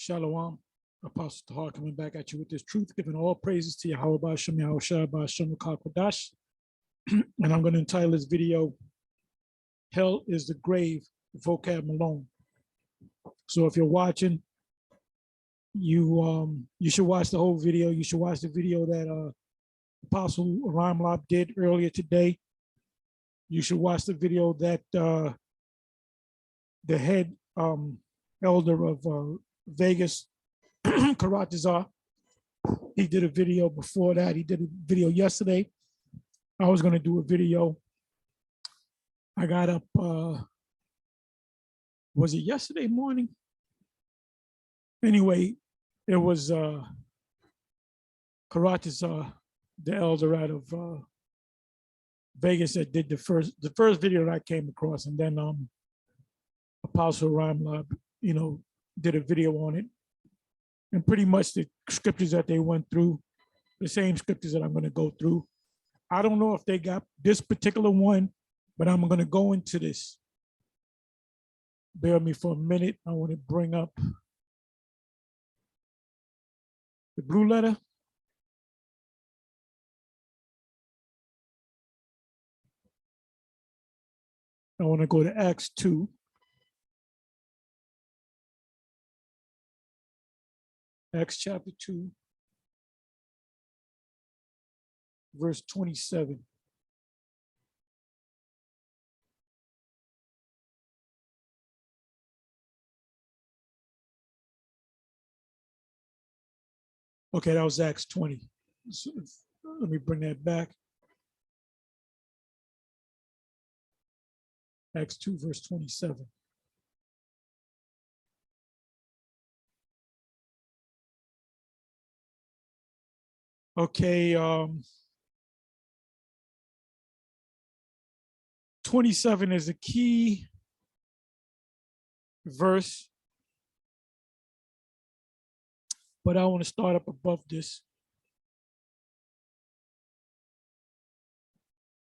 Shalom. Apostle Tahar coming back at you with this truth, giving all praises to Yahweh Ba'ashem, Yahushua Ba'ashem Kakwadash. And I'm going to entitle this video, Hell is the Grave, Vocab Malone. So if you're watching, you should watch the whole video. You should watch the video that Apostle Ramlab did earlier today. You should watch the video that the head elder of Vegas, Karatazar, he did a video before that. He did a video yesterday. I was going to do a video. I got up, was it yesterday morning? Anyway, it was Karatazar, the elder out of Vegas, that did the first video that I came across, and then Apostle Ramlab, did a video on it. And pretty much the scriptures that they went through, the same scriptures that I'm going to go through. I don't know if they got this particular one, but I'm going to go into this. Bear with me for a minute. I want to bring up the blue letter. I want to go to Acts 2. Acts chapter 2, verse 27. Okay, that was Acts 20. So let me bring that back. Acts 2, verse 27. Okay, 27 is a key verse, but I want to start up above this.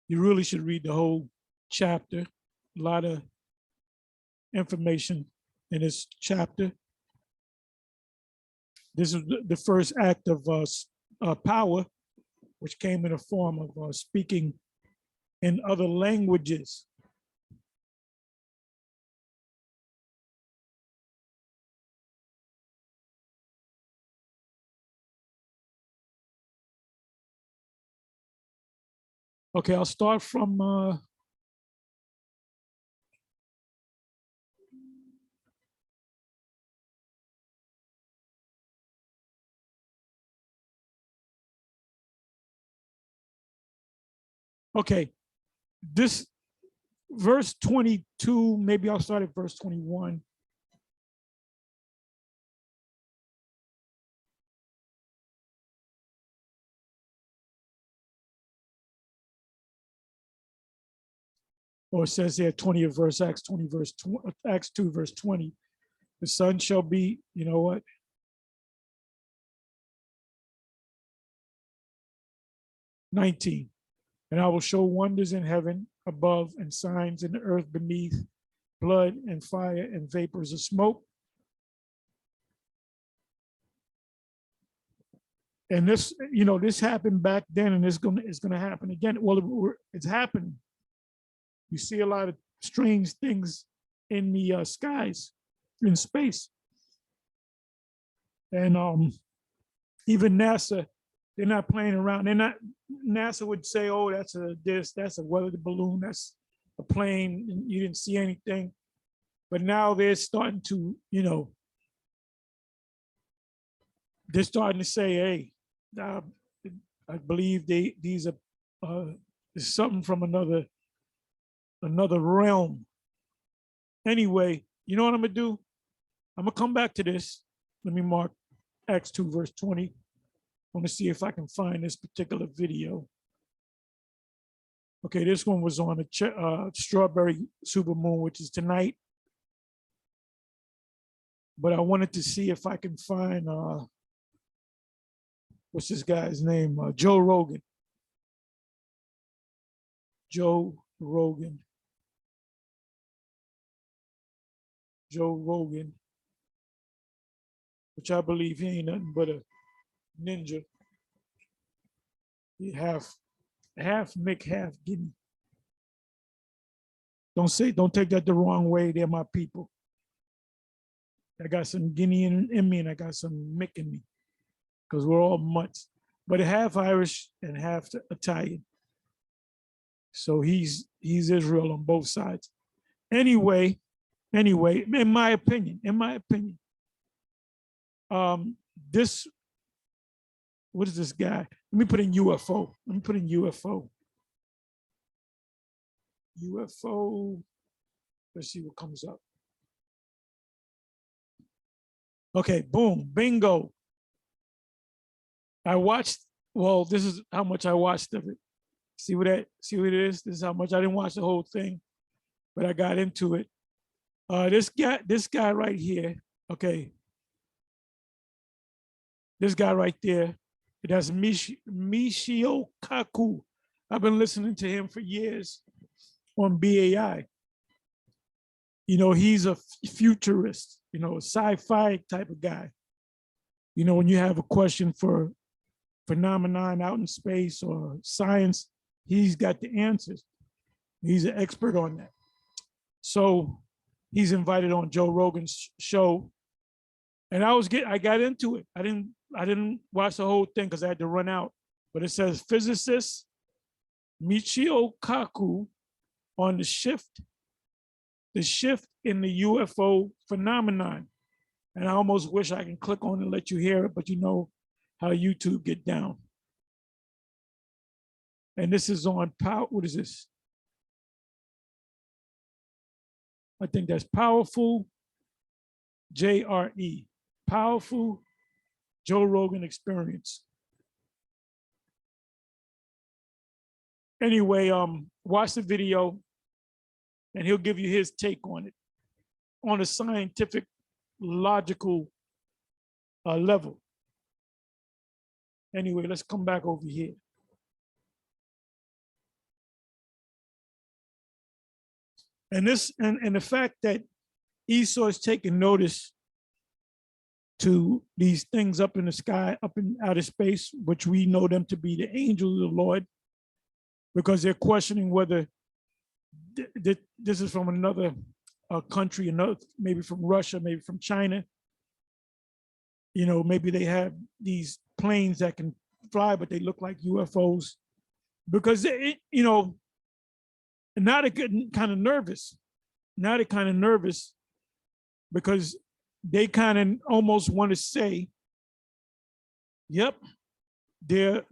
You really should read the whole chapter. A lot of information in this chapter. This is the first act of power, which came in the form of speaking in other languages. Okay, I'll start from okay, this verse 22, maybe I'll start at verse 21. Or it says here 20th verse, Acts 20 verse Acts 2 verse 20. The sun shall be, you know what? "19. And I will show wonders in heaven above and signs in the earth beneath, blood and fire and vapors of smoke." And this, this happened back then, and it's gonna happen again. Well, it's happening. You see a lot of strange things in the skies, in space. And even NASA, they're not playing around. NASA would say, oh, that's a weather balloon, that's a plane, and you didn't see anything. But now they're starting to, they're starting to say, hey, I believe these are is something from another realm. Anyway, you know what I'm gonna do? I'm gonna come back to this. Let me mark Acts 2 verse 20. I want to see if I can find this particular video. Okay, this one was on a strawberry supermoon, which is tonight. But I wanted to see if I can find what's this guy's name? Joe Rogan. Joe Rogan. Joe Rogan. which I believe he ain't nothing but a ninja. He half Mick, half Guinea. Don't take that the wrong way. They're my people. I got some Guinean in me and I got some Mick in me because we're all mutts, but half Irish and half Italian. So he's Israel on both sides. Anyway, in my opinion, this, what is this guy? Let me put in UFO. UFO. Let's see what comes up. Okay, boom, bingo. I watched, well, this is how much I watched of it. See what it is? This is how much I didn't watch the whole thing, but I got into it. This guy right here, okay. This guy right there, that's Michio Kaku. I've been listening to him for years on BAI. You know, he's a futurist, you know, a sci-fi type of guy. You know, when you have a question for phenomenon out in space or science, he's got the answers. He's an expert on that. So he's invited on Joe Rogan's show, and I got into it. I didn't watch the whole thing because I had to run out. But it says physicist Michio Kaku on the shift in the UFO phenomenon. And I almost wish I can click on and let you hear it, but you know how YouTube get down. And this is on power. What is this? I think that's Powerful JRE. Powerful Joe Rogan Experience. Anyway, watch the video and he'll give you his take on it on a scientific, logical level. Anyway, let's come back over here. And the fact that Esau is taking notice to these things up in the sky, up in outer space, which we know them to be the angels of the Lord, because they're questioning whether this is from another country, maybe from Russia, maybe from China. You know, maybe they have these planes that can fly, but they look like UFOs. Because you know, now they're getting kind of nervous. Now they're kind of nervous because they kind of almost want to say, yep, there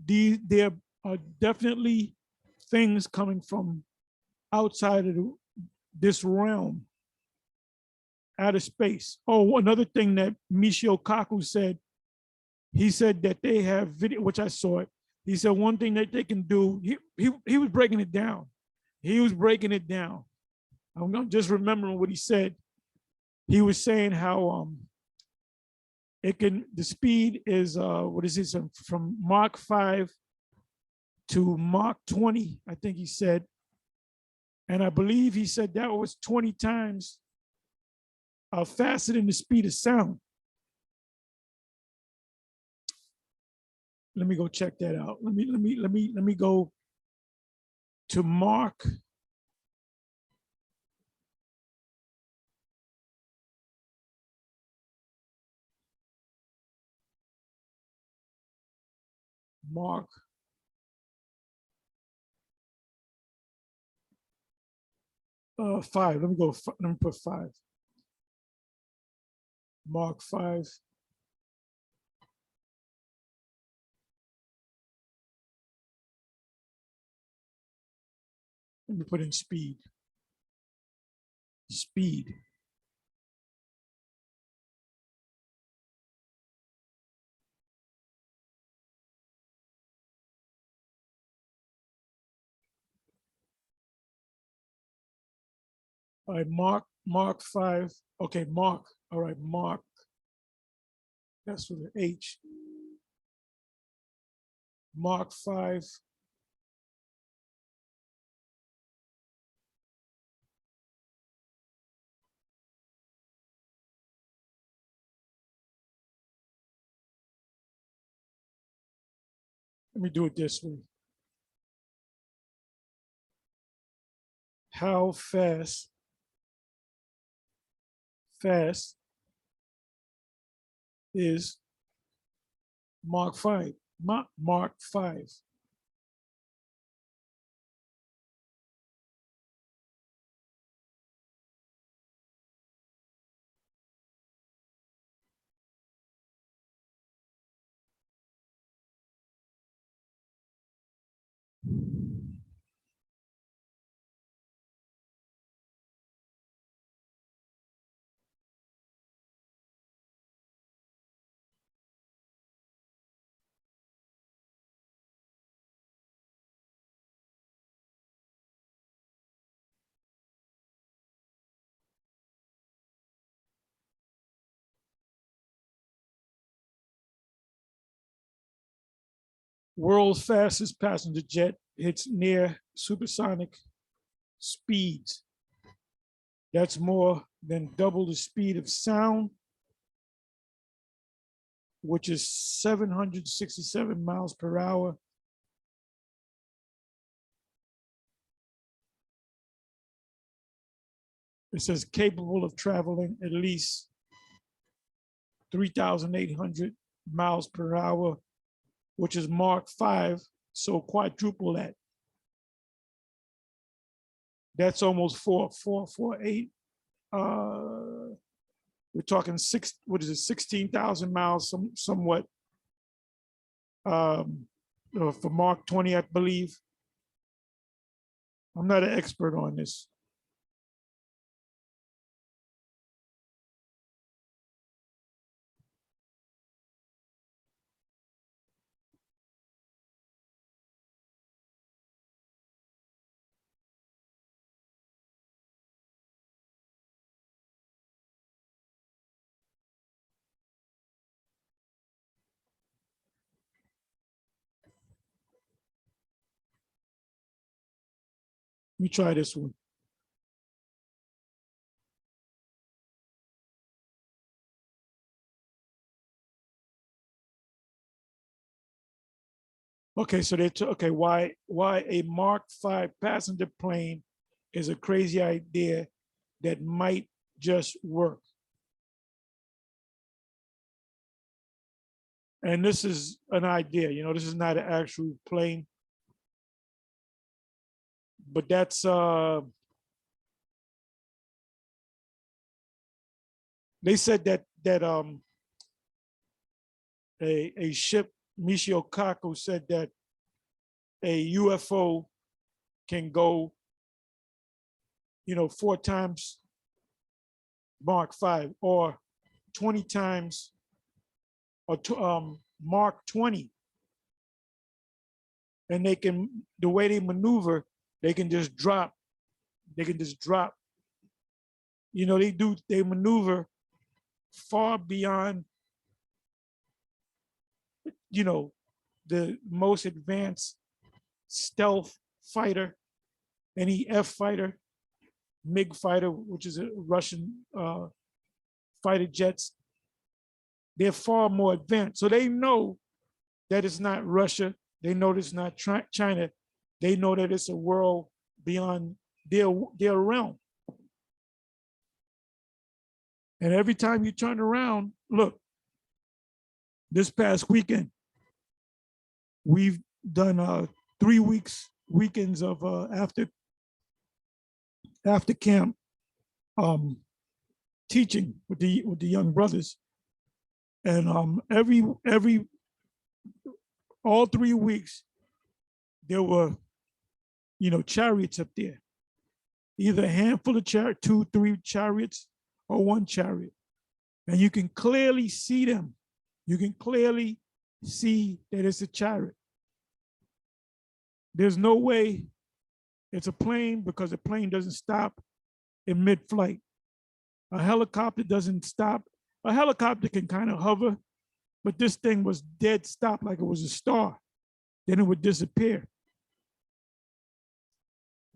are definitely things coming from outside of this realm, outer space. Oh, another thing that Michio Kaku said, he said that they have video, which I saw it. He said one thing that they can do, he was breaking it down. He was breaking it down. I'm just remembering what he said. He was saying how the speed is what is it, from Mach 5 to Mach 20, I think he said. And I believe he said that was 20 times faster than the speed of sound. Let me go check that out. Let me go to Mach. Mach 5. Let me put 5. Mach 5. Let me put in speed. Speed. All right, Mach 5. Okay, Mach. All right, Mach. That's with an H. Mach 5. Let me do it this way. How fast is Mark 5? Mark 5. World's fastest passenger jet hits near supersonic speeds. That's more than double the speed of sound, which is 767 miles per hour. It says capable of traveling at least 3,800 miles per hour, which is Mark 5, so quadruple that. That's almost 448. We're talking 16,000 miles, somewhat, for Mark 20, I believe. I'm not an expert on this. Let me try this one. Okay, so okay, why a Mark 5 passenger plane is a crazy idea that might just work. And this is an idea, this is not an actual plane, but that's they said that a ship, Michio Kaku said that a UFO can go, 4 times Mark 5 or 20 times or Mark 20. And they can, the way they maneuver, they can just drop. They maneuver far beyond, the most advanced stealth fighter, any F fighter, MiG fighter, which is a Russian fighter jets. They're far more advanced. So they know that it's not Russia. They know that it's not China. They know that it's a world beyond their realm. And every time you turn around, look, this past weekend, we've done 3 weekends of after camp teaching with the young brothers. And all 3 weeks, there were, chariots up there, either a handful of 2, 3 chariots or 1 chariot. And you can clearly see them. You can clearly see that it's a chariot. There's no way it's a plane, because a plane doesn't stop in mid-flight. A helicopter doesn't stop. A helicopter can kind of hover, but this thing was dead stop, like it was a star. Then it would disappear.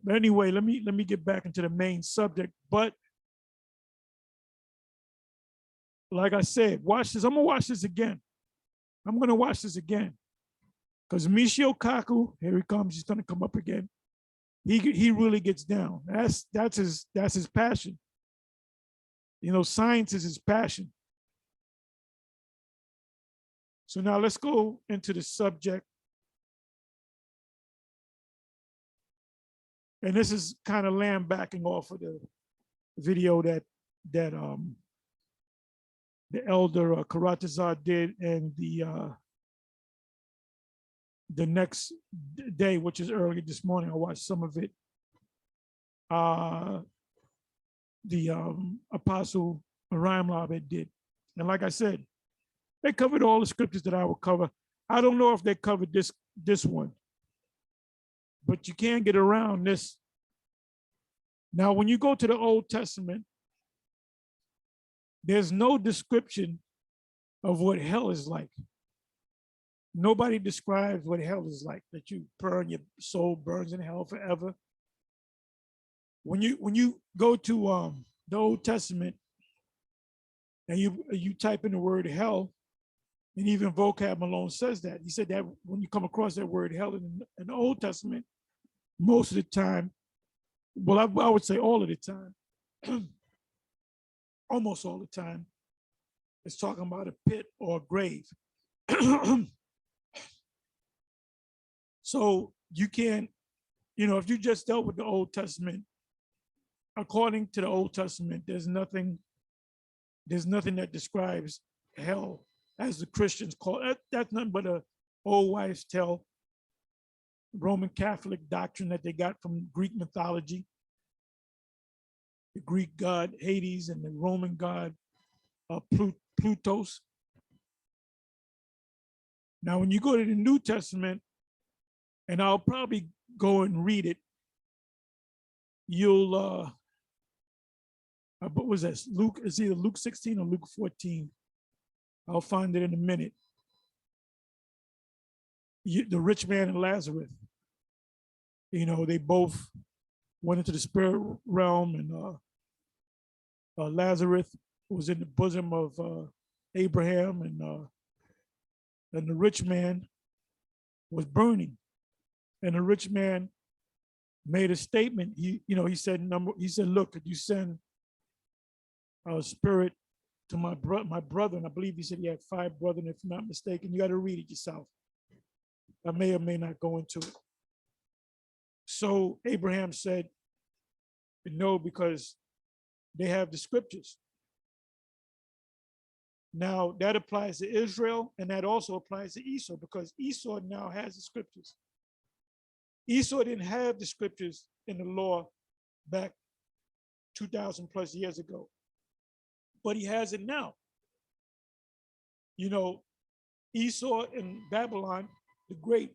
But anyway, let me get back into the main subject. But like I said, watch this. I'm gonna watch this again. Because Michio Kaku, here he comes, he's gonna come up again. He really gets down. That's his passion. You know, science is his passion. So now let's go into the subject. And this is kind of backing off of the video that the elder Karatazar did, and the next day, which is early this morning, I watched some of it. The Apostle Ryan Lob did. And like I said, they covered all the scriptures that I would cover. I don't know if they covered this one, but you can't get around this. Now, when you go to the Old Testament, there's no description of what hell is like. Nobody describes what hell is like, that your soul burns in hell forever. When you go to the Old Testament and you type in the word hell, and even Vocab Malone says that. He said that when you come across that word hell in the Old Testament, most of the time, well, I would say all of the time, almost all the time, it's talking about a pit or a grave. So you can't, if you just dealt with the Old Testament, according to the Old Testament, there's nothing that describes hell as the Christians call it. That's nothing but a old wives' tale, Roman Catholic doctrine that they got from Greek mythology. The Greek god Hades and the Roman god Plutos. Now, when you go to the New Testament, and I'll probably go and read it, you'll, what was that? Luke, it's either Luke 16 or Luke 14. I'll find it in a minute. The rich man and Lazarus, they both went into the spirit realm, and Lazarus was in the bosom of Abraham, and the rich man was burning. And the rich man made a statement. He said, look, could you send a spirit to my brother? And I believe he said he had 5 brothers, if I'm not mistaken. You got to read it yourself. I may or may not go into it. So Abraham said, no, because they have the scriptures. Now that applies to Israel, and that also applies to Esau, because Esau now has the scriptures. Esau didn't have the scriptures in the law back 2,000 plus years ago, but he has it now. Esau in Babylon the Great,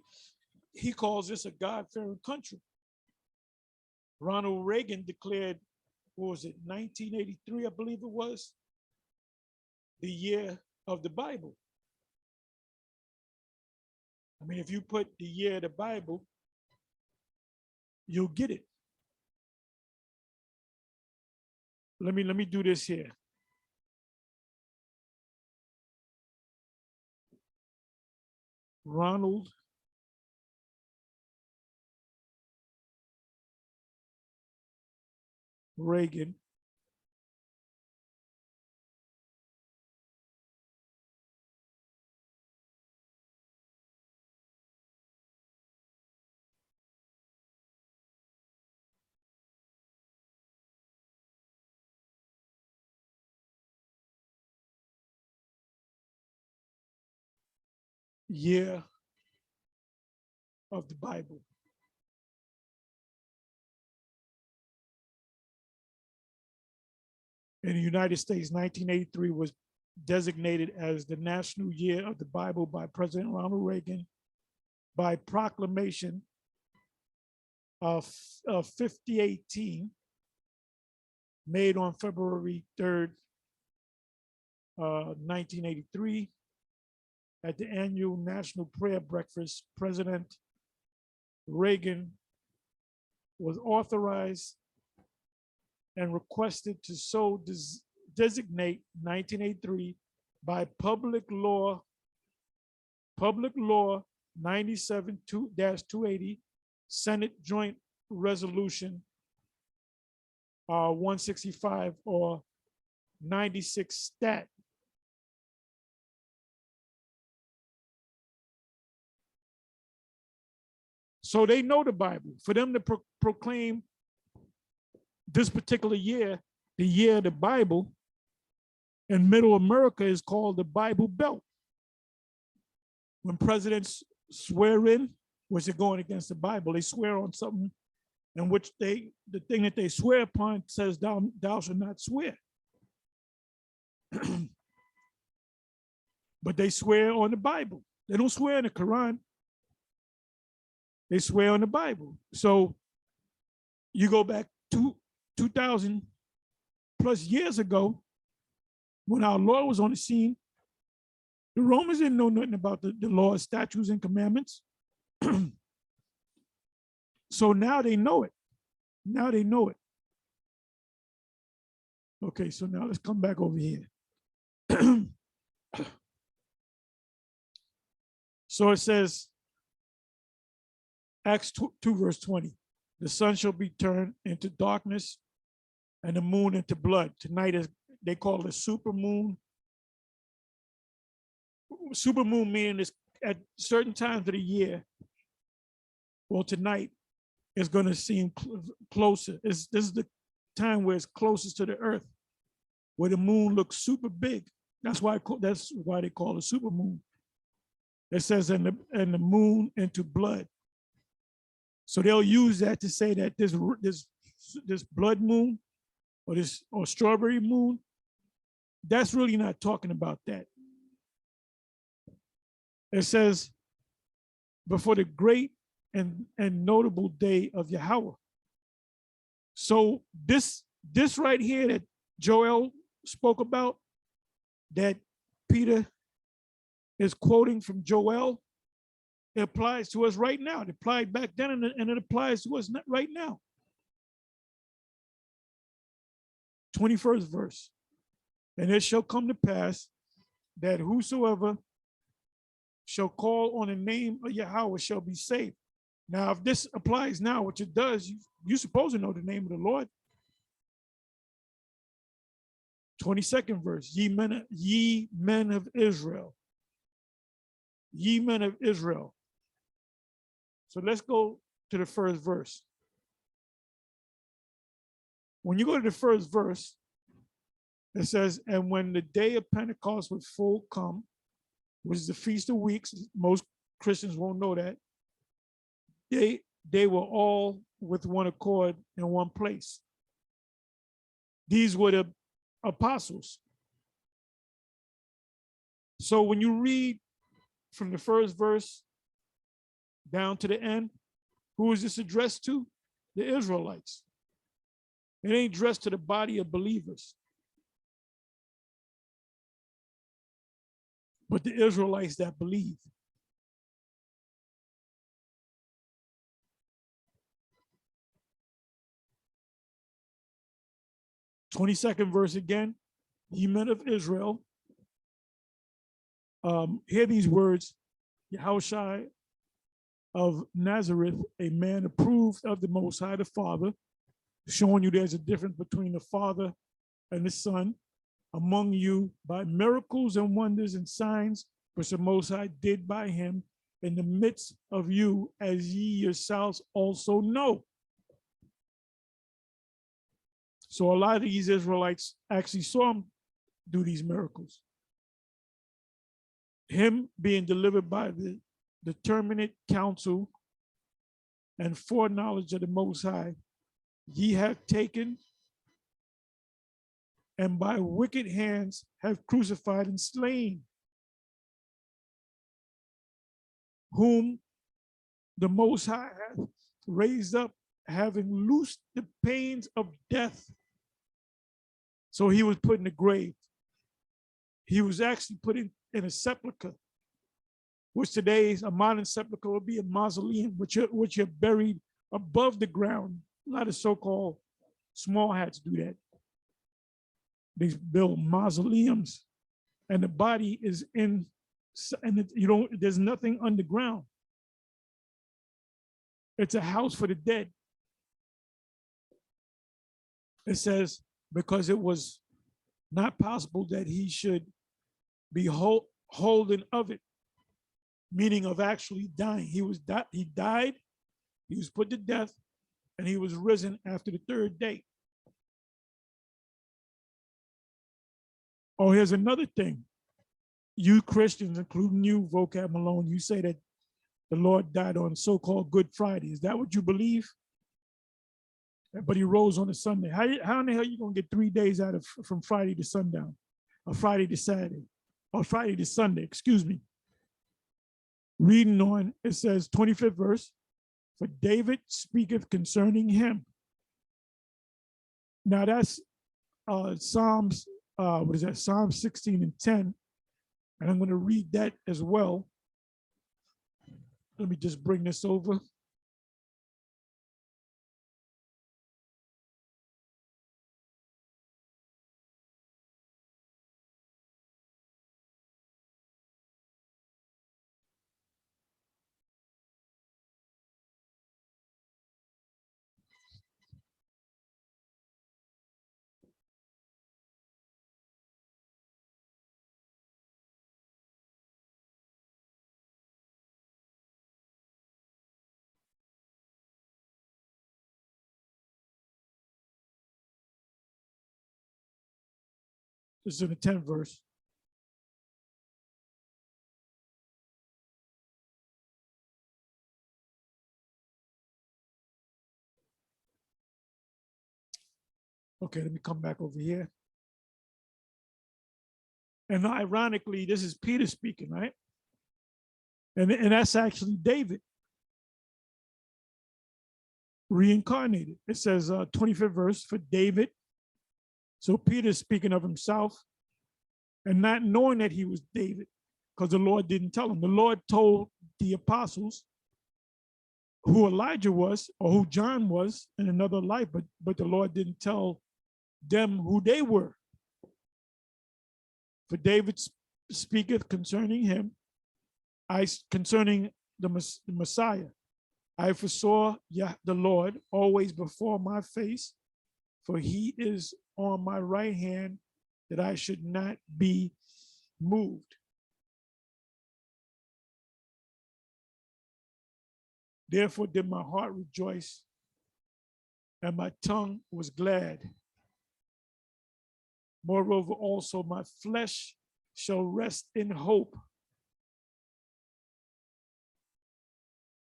he calls this a God-fearing country. Ronald Reagan declared, what was it, 1983, I believe it was, the year of the Bible. I mean, if you put the year of the Bible, you'll get it. Let me do this here. Ronald Reagan. Year of the Bible. In the United States, 1983 was designated as the National Year of the Bible by President Ronald Reagan by proclamation of 5018, made on February 3rd, 1983, at the annual National Prayer Breakfast. President Reagan was authorized and requested to so designate 1983 by public law 97-280, Senate Joint Resolution 165 or 96 stat. So they know the Bible. For them to proclaim this particular year, the year of the Bible, in Middle America is called the Bible Belt. When presidents swear in, which are going against the Bible, they swear on something in which the thing that they swear upon says thou shalt not swear. But they swear on the Bible. They don't swear in the Quran. They swear on the Bible. So you go back 2,000 plus years ago, when our Lord was on the scene, the Romans didn't know nothing about the law, statutes, and commandments. So now they know it. Now they know it. Okay, so now let's come back over here. So it says, Acts 2 verse 20, the sun shall be turned into darkness and the moon into blood. Tonight is, they call it super moon. Super moon meaning is at certain times of the year. Well, tonight is going to seem closer. This is the time where it's closest to the earth, where the moon looks super big. That's why they call it super moon. It says and the moon into blood. So they'll use that to say that this blood moon or strawberry moon, that's really not talking about that. It says before the great and notable day of Yahweh. So this right here that Joel spoke about, that Peter is quoting from Joel, it applies to us right now. It applied back then and it applies to us right now. 21st verse. And it shall come to pass that whosoever shall call on the name of Yahweh shall be saved. Now, if this applies now, which it does, you're supposed to know the name of the Lord. 22nd verse, ye men of Israel. Ye men of Israel. So let's go to the first verse. When you go to the first verse, it says, and when the day of Pentecost was full come, which is the Feast of Weeks, most Christians won't know that, they were all with one accord in one place. These were the apostles. So when you read from the first verse down to the end, who is this addressed to? The Israelites. It ain't addressed to the body of believers, but the Israelites that believe. "22nd verse again, ye men of Israel, hear these words, Yahushua of Nazareth, a man approved of the Most High the Father," showing you there's a difference between the Father and the Son, "among you by miracles and wonders and signs which the Most High did by him in the midst of you, as ye yourselves also know." So a lot of these Israelites actually saw him do these miracles. Him being delivered by the determinate counsel and foreknowledge of the Most High, ye have taken and by wicked hands have crucified and slain, whom the Most High hath raised up, having loosed the pains of death. So he was put in the grave. He was actually put in a sepulcher, which today is a modern sepulcher would be a mausoleum, which you're buried above the ground. A lot of so-called small hats do that. They build mausoleums, and the body is in, and there's nothing underground. It's a house for the dead. It says, because it was not possible that he should be holding of it, meaning of actually dying. He died, he was put to death, and he was risen after the third day. Oh, here's another thing. You Christians, including you, Vocab Malone, you say that the Lord died on so-called Good Friday. Is that what you believe? But he rose on a Sunday. How in the hell are you gonna get 3 days out of from Friday to sundown, or Friday to Saturday, or Friday to Sunday? Excuse me. Reading on, it says 25th verse. For David speaketh concerning him. Now that's Psalms. What is that? Psalm 16 and 10. And I'm going to read that as well. Let me just bring this over. This is in the 10th verse. Okay, let me come back over here. And ironically, this is Peter speaking, right? And that's actually David reincarnated. It says 25th verse, for David. So Peter's speaking of himself and not knowing that he was David, because the Lord didn't tell him. The Lord told the apostles who Elijah was or who John was in another life, but the Lord didn't tell them who they were. For David speaketh concerning him, concerning the Messiah. I foresaw the Lord always before my face, for he is on my right hand, that I should not be moved. Therefore did my heart rejoice, and my tongue was glad. Moreover, also my flesh shall rest in hope.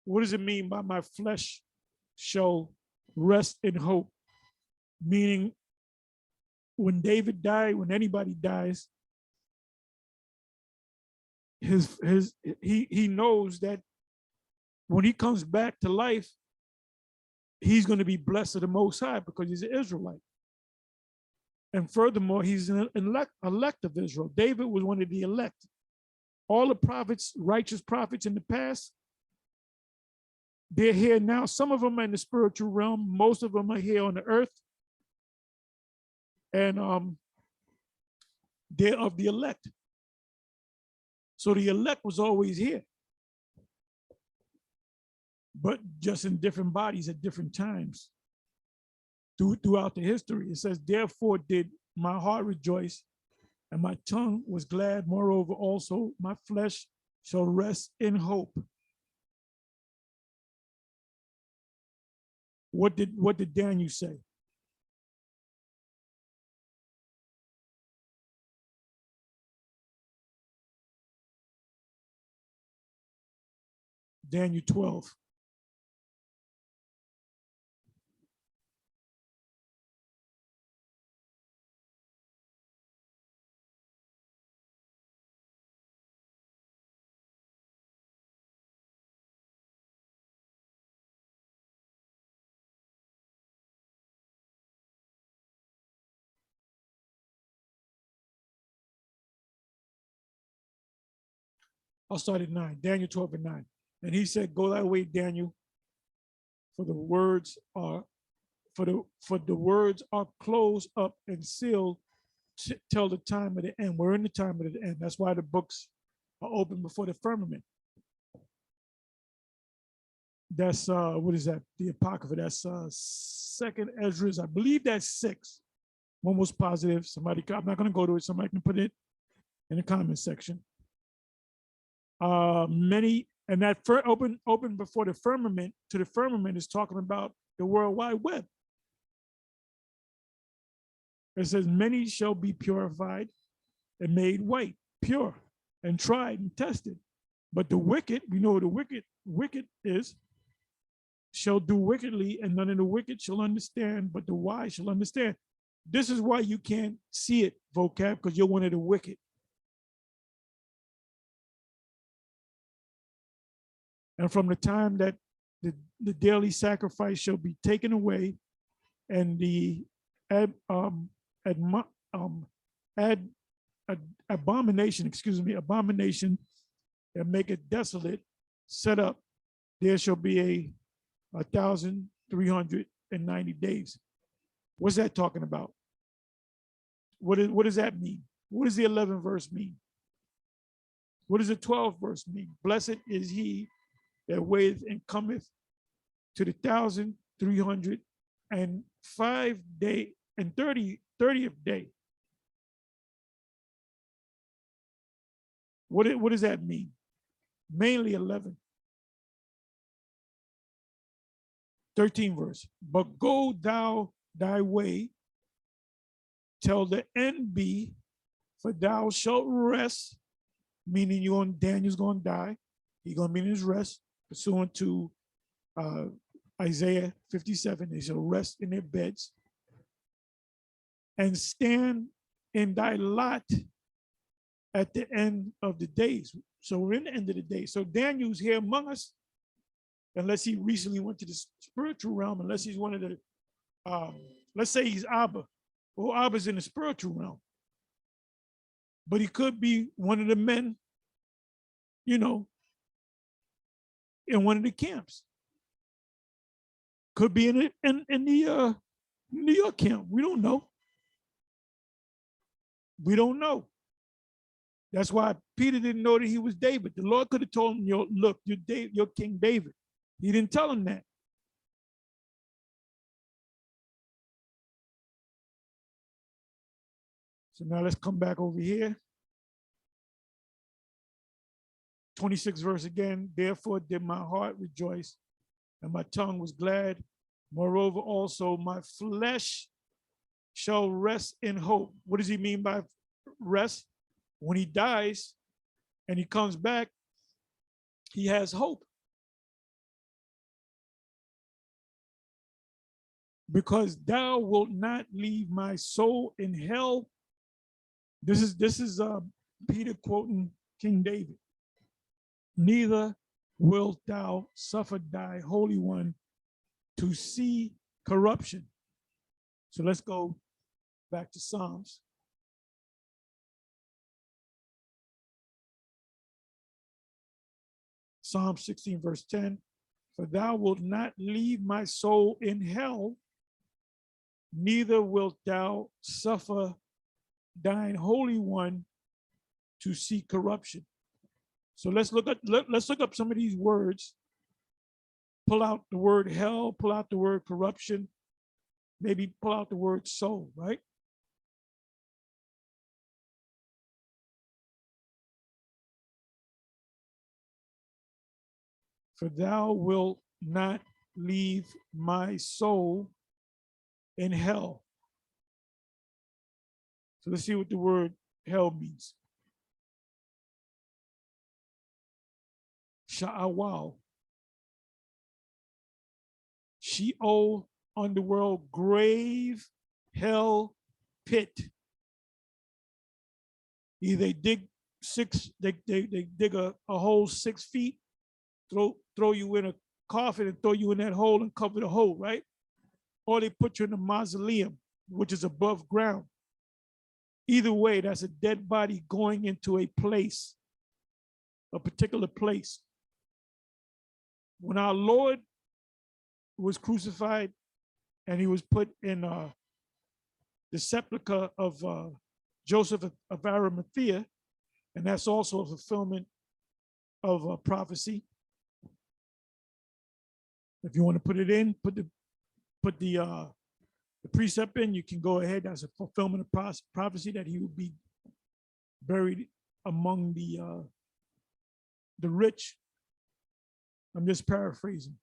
What does it mean by my flesh shall rest in hope? Meaning, when David died, when anybody dies, he knows that when he comes back to life, he's going to be blessed of the Most High because he's an Israelite. And furthermore, he's an elect of Israel. David was one of the elect. All the prophets, righteous prophets in the past, they're here now. Some of them are in the spiritual realm. Most of them are here on the earth. And they're of the elect. So the elect was always here, but just in different bodies at different times throughout the history. It says, therefore did my heart rejoice, and my tongue was glad. Moreover, also my flesh shall rest in hope. What did Daniel say? Daniel 12. I'll start at 9. Daniel 12 and 9. And he said, go thy way, Daniel, for the words are closed up and sealed till the time of the end. We're in the time of the end. That's why the books are open before the firmament. That's what is that? The Apocrypha. That's Second Esdras. I believe that's 6. One was positive. Somebody, I'm not going to go to it. Somebody can put it in the comment section. Many, and that open before the firmament to the firmament is talking about the World Wide Web. It says, many shall be purified and made white, pure, and tried and tested. But the wicked, we know the wicked is, shall do wickedly, and none of the wicked shall understand, but the wise shall understand. This is why you can't see it, vocab, because you're one of the wicked. And from the time that the daily sacrifice shall be taken away, and the abomination, abomination that make it desolate, set up, there shall be 1,390 days. What's that talking about? What does that mean? What does the 11th verse mean? What does the 12th verse mean? Blessed is he that waiteth and cometh to the 1,305 day and 30th day. What does that mean? Mainly 11. 13th verse. But go thou thy way till the end be, for thou shalt rest, meaning Daniel's going to die. He's going to be in his rest, pursuant to Isaiah 57. They shall rest in their beds and stand in thy lot at the end of the days. So we're in the end of the day. So Daniel's here among us, unless he recently went to the spiritual realm, unless he's one of the, let's say he's Abba. Well, Abba's in the spiritual realm. But he could be one of the men, in one of the camps. Could be in the New York camp. We don't know. We don't know. That's why Peter didn't know that he was David. The Lord could have told him, look, you're King David. He didn't tell him that. So now let's come back over here. 26th verse again. Therefore did my heart rejoice, and my tongue was glad. Moreover, also my flesh shall rest in hope. What does he mean by rest? When he dies and he comes back, he has hope. Because thou wilt not leave my soul in hell. This is Peter quoting King David. Neither wilt thou suffer thy Holy One to see corruption. So let's go back to Psalms. Psalm 16, verse 10. For thou wilt not leave my soul in hell, neither wilt thou suffer thine Holy One to see corruption. So let's look up some of these words. Pull out the word hell, pull out the word corruption, maybe pull out the word soul, right? For thou wilt not leave my soul in hell. So let's see what the word hell means. Sha'awal. Sheol, underworld, grave, hell, pit. Either they dig they dig a hole 6 feet, throw you in a coffin and throw you in that hole and cover the hole, right? Or they put you in a mausoleum, which is above ground. Either way, that's a dead body going into a place, a particular place. When our Lord was crucified and he was put in the sepulcher of Joseph of Arimathea, and that's also a fulfillment of a prophecy. If you want to put it in, put the precept in, you can go ahead. That's a fulfillment of prophecy that he will be buried among the rich. I'm just paraphrasing.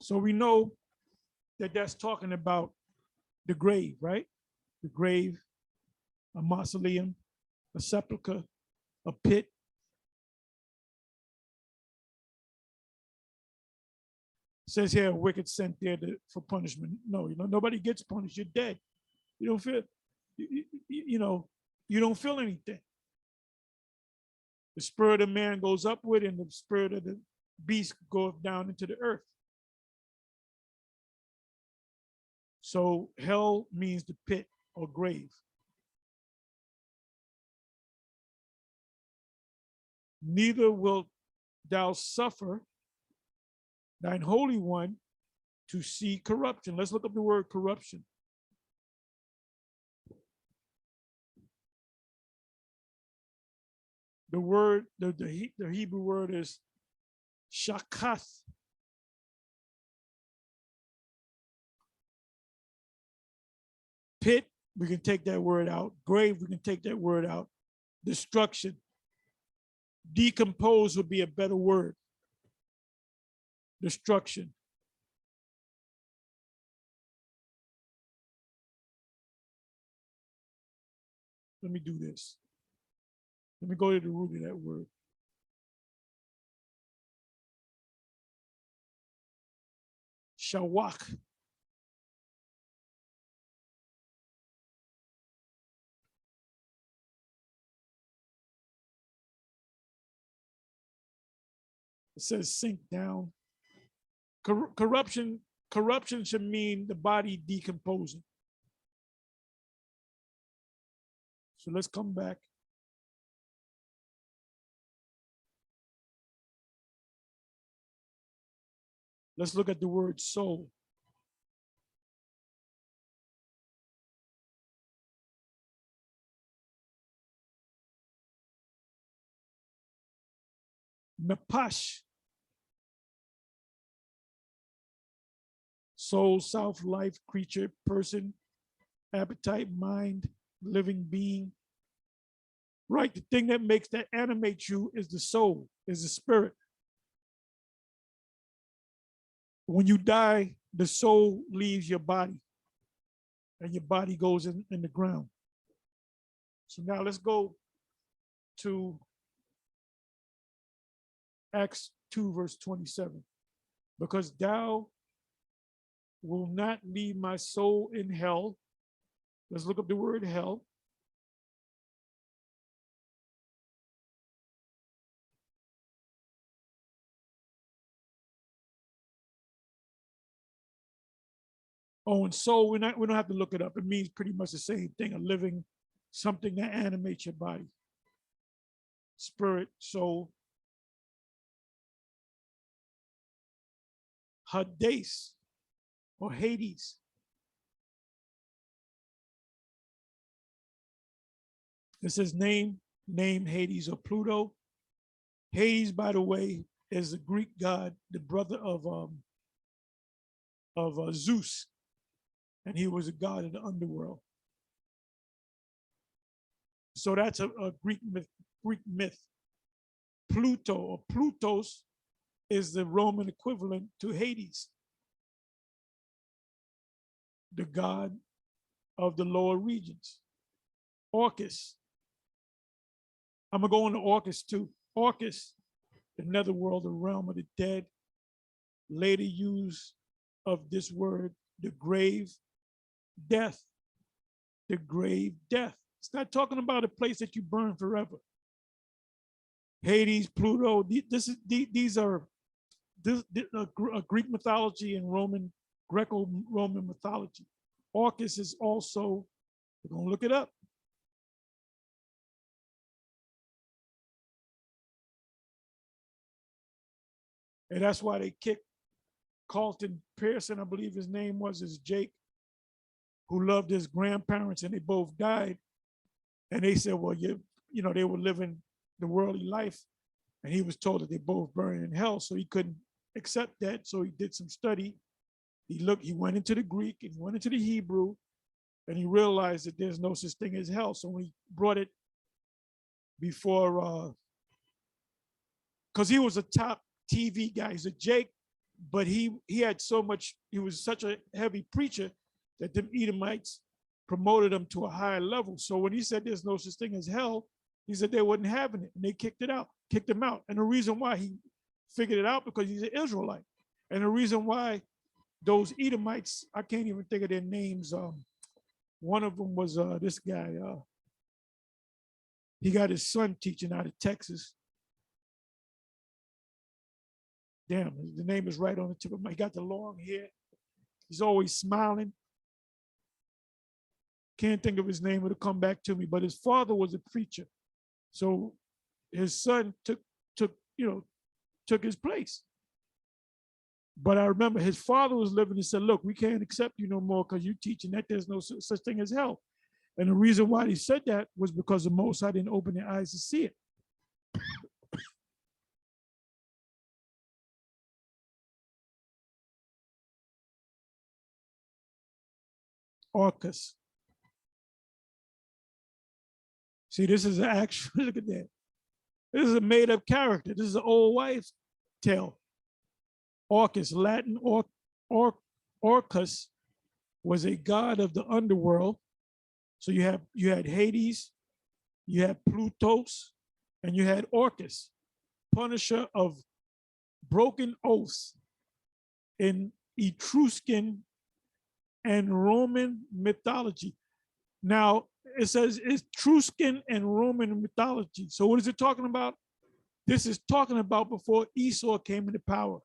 So we know that that's talking about the grave, right? The grave, a mausoleum, a sepulcher, a pit. It says here, a wicked sent there for punishment. No, nobody gets punished. You're dead. You don't feel, you don't feel anything. The spirit of man goes upward, and the spirit of the beast goes down into the earth. So hell means the pit or grave. Neither wilt thou suffer thine Holy One to see corruption. Let's look up the word corruption. The word, the Hebrew word is shakath. Pit, we can take that word out. Grave, we can take that word out. Destruction. Decompose would be a better word. Destruction. Let me do this. Let me go to the root of that word. Shawak. It says sink down. Corruption should mean the body decomposing. So let's come back. Let's look at the word soul. Napash. Soul, self, life, creature, person, appetite, mind, living being. Right, the thing that animates you is the soul, is the spirit. When you die, the soul leaves your body and your body goes in the ground. So now let's go to Acts 2, verse 27. Because thou will not leave my soul in hell. Let's look up the word hell. Oh, and soul, we don't have to look it up. It means pretty much the same thing, a living, something that animates your body. Spirit, soul. Hades or Hades. It says name Hades or Pluto. Hades, by the way, is the Greek god, the brother of Zeus, and he was a god of the underworld. So that's a Greek myth. Pluto or Plutos is the Roman equivalent to Hades, the god of the lower regions. Orcus. I'm gonna go into Orcus too. Orcus, the netherworld, the realm of the dead. Later use of this word, the grave, death. The grave, death. It's not talking about a place that you burn forever. Hades, Pluto. These are Greek mythology and Greco-Roman mythology. Orcus is also, we're gonna look it up. And that's why they kicked Carlton Pearson, I believe his name was, is Jake, who loved his grandparents and they both died. And they said, well, they were living the worldly life. And he was told that they both burned in hell, so he couldn't accept that. So he did some study. He went into the Greek and he went into the Hebrew, and he realized that there's no such thing as hell. So when he brought it before, because he was a top TV guy, he's a Jake, but he had so much, he was such a heavy preacher that the Edomites promoted him to a higher level. So when he said there's no such thing as hell, he said they wasn't having it, and they kicked him out. And the reason why he figured it out, because he's an Israelite. And the reason why those Edomites, I can't even think of their names. One of them was this guy. He got his son teaching out of Texas. Damn, the name is right on the tip of my. He got the long hair. He's always smiling. Can't think of his name. It'll come back to me. But his father was a preacher, so his son took his place. But I remember his father was living and said, "Look, we can't accept you no more because you're teaching that there's no such thing as hell." And the reason why he said that was because the Most High didn't open their eyes to see it. Orcus. See, this is an actual, look at that. This is a made-up character. This is an old wives' tale. Orcus, Latin Orcus, was a god of the underworld. So you had Hades, you had Plutos, and you had Orcus, punisher of broken oaths in Etruscan and Roman mythology. Now, it says Etruscan and Roman mythology. So what is it talking about? This is talking about before Esau came into power,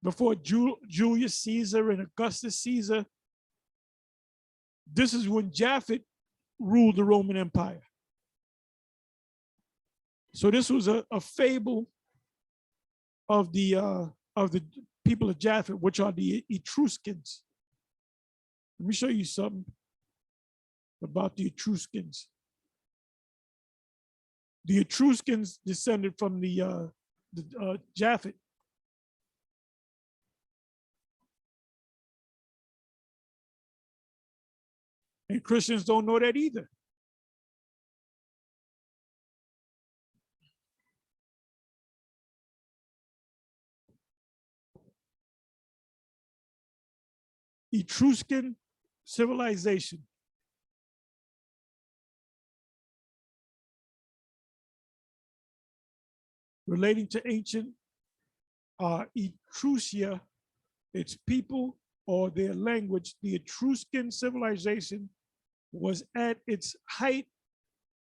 before Julius Caesar and Augustus Caesar. This is when Japhet ruled the Roman Empire. So this was a fable of the people of Japhet, which are the Etruscans. Let me show you something about the Etruscans. The Etruscans descended from the Japhet. And Christians don't know that either. Etruscan civilization. Relating to ancient Etrusia, its people or their language, the Etruscan civilization was at its height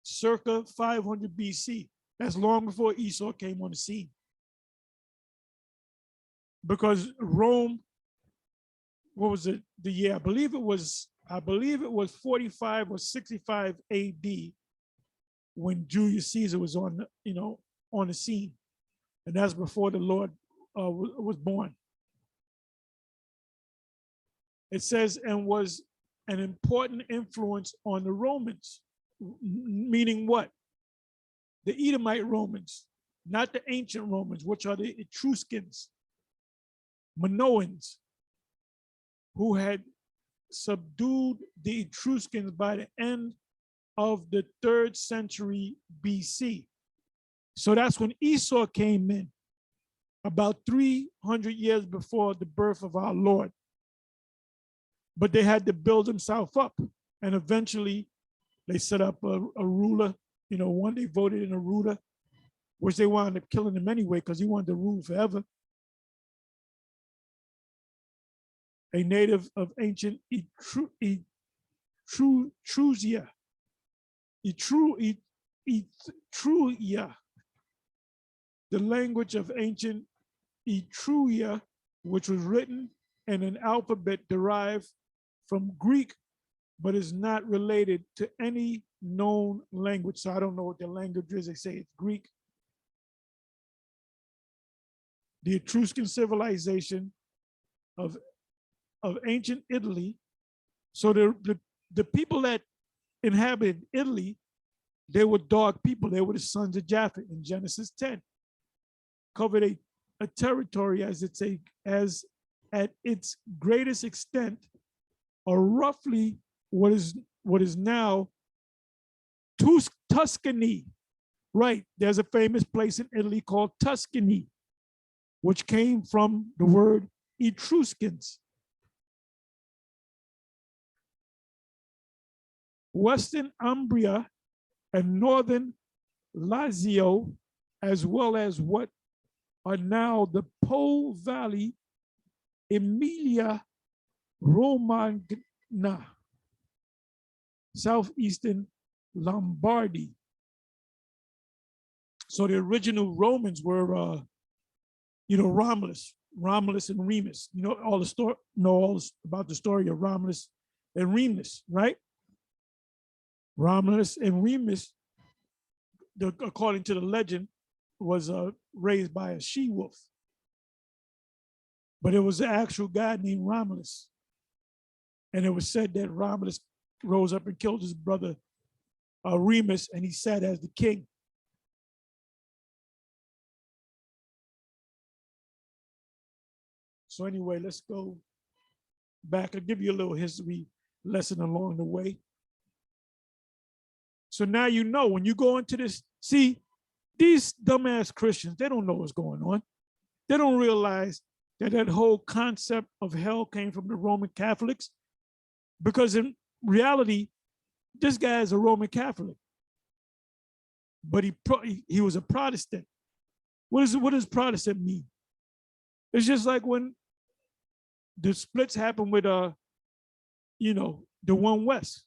circa 500 BC. That's long before Esau came on the scene. Because Rome, what was it? The year, I believe it was 45 or 65 AD when Julius Caesar was on the scene. And that's before the Lord was born. It says, and was an important influence on the Romans, meaning what? The Edomite Romans, not the ancient Romans, which are the Etruscans, Minoans, who had subdued the Etruscans by the end of the 3rd century BC. So that's when Esau came in, about 300 years before the birth of our Lord. But they had to build themselves up. And eventually they set up a ruler. One they voted in a ruler, which they wound up killing him anyway because he wanted to rule forever. A native of ancient Etrusia. Etruria, the language of ancient Etruria, which was written in an alphabet derived from Greek, but is not related to any known language. So I don't know what the language is. They say it's Greek. The Etruscan civilization of ancient Italy. So the people that inhabited Italy, they were dark people. They were the sons of Japhet in Genesis 10. covered a territory as at its greatest extent, or roughly what is now Tuscany. Right, there's a famous place in Italy called Tuscany, which came from the word Etruscans. Western Umbria and northern Lazio, as well as what are now the Po Valley, Emilia Romagna, southeastern Lombardy. So the original Romans were, Romulus and Remus. You know all the story, about the story of Romulus and Remus, right? Romulus and Remus, according to the legend, was raised by a she-wolf. But it was an actual guy named Romulus. And it was said that Romulus rose up and killed his brother Remus, and he sat as the king. So anyway, let's go back. I'll give you a little history lesson along the way. So now you know when you go into this, see, these dumbass Christians, they don't know what's going on. They don't realize that that whole concept of hell came from the Roman Catholics, because in reality, this guy is a Roman Catholic, but he was a Protestant. What does Protestant mean? It's just like when the splits happened with the One West.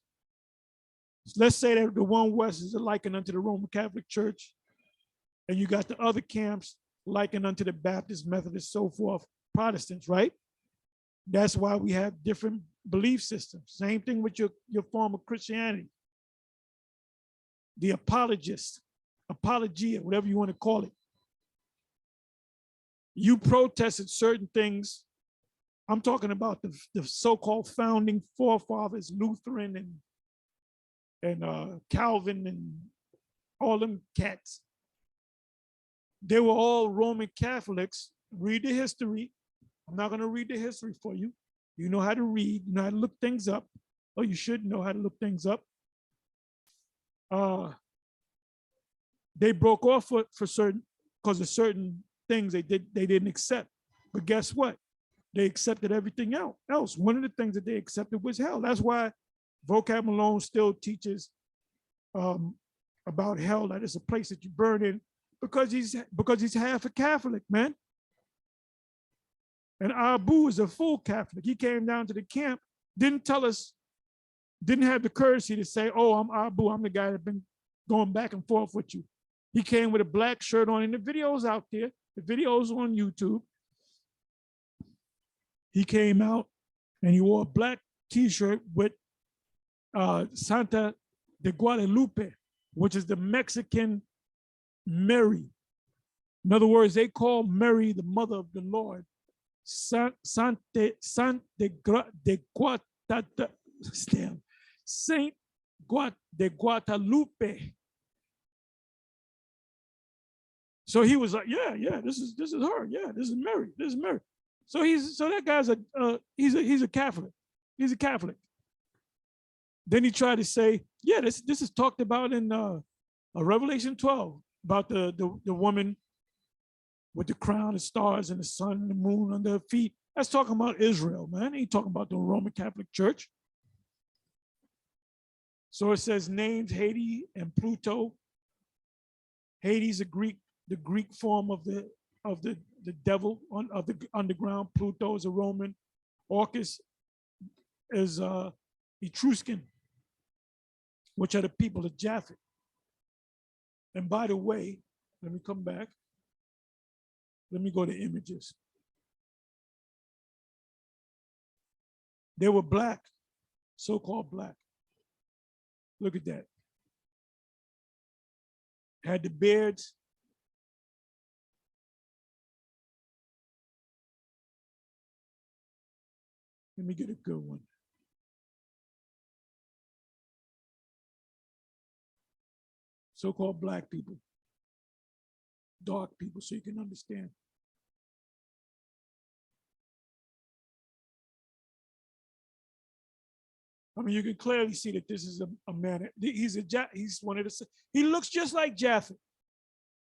Let's say that the One West is likened unto the Roman Catholic Church, and you got the other camps likened unto the Baptist, Methodist, so forth, Protestants, right? That's why we have different belief systems. Same thing with your form of Christianity. The apologia, whatever you want to call it. You protested certain things. I'm talking about the so-called founding forefathers, Lutheran and Calvin and all them cats. They were all Roman Catholics. Read the history. I'm not going to read the history for you. You know how to read, you know how to look things up, or you should know how to look things up. They broke off for certain, because of certain things they didn't accept. But guess what? They accepted everything else. One of the things that they accepted was hell. That's why Vocab Malone still teaches about hell, that it's a place that you burn in, because he's half a Catholic, man. And Abu is a full Catholic. He came down to the camp, didn't have the courtesy to say, oh, I'm Abu, I'm the guy that's been going back and forth with you. He came with a black shirt on, and the video's out there. The video's on YouTube. He came out and he wore a black t-shirt with Santa de Guadalupe, which is the Mexican Mary. In other words, they call Mary the mother of the Lord. Saint de Guadalupe. So he was like, yeah, this is her. Yeah, this is Mary. This is Mary. So that guy's he's a Catholic. He's a Catholic. Then he tried to say, yeah, this is talked about in Revelation 12 about the woman with the crown of stars and the sun and the moon under her feet. That's talking about Israel, man. Ain't talking about the Roman Catholic Church. So it says names Hades and Pluto. Hades, the Greek form of the devil of the underground. Pluto is a Roman. Orcus is Etruscan, which are the people of Japhet. And by the way, let me come back. Let me go to images. They were black, so-called black. Look at that. Had the beards. Let me get a good one. So-called black people. dark people so you can understand. I mean, you can clearly see that this is a man. He's one of the. He looks just like Japhet.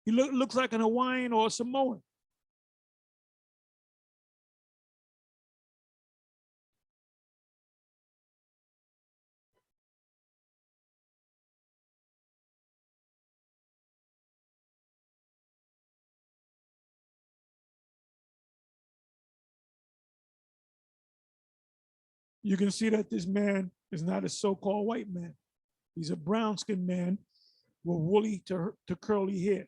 He looks like an Hawaiian or a Samoan. You can see that this man is not a so-called white man. He's a brown-skinned man with woolly to curly hair.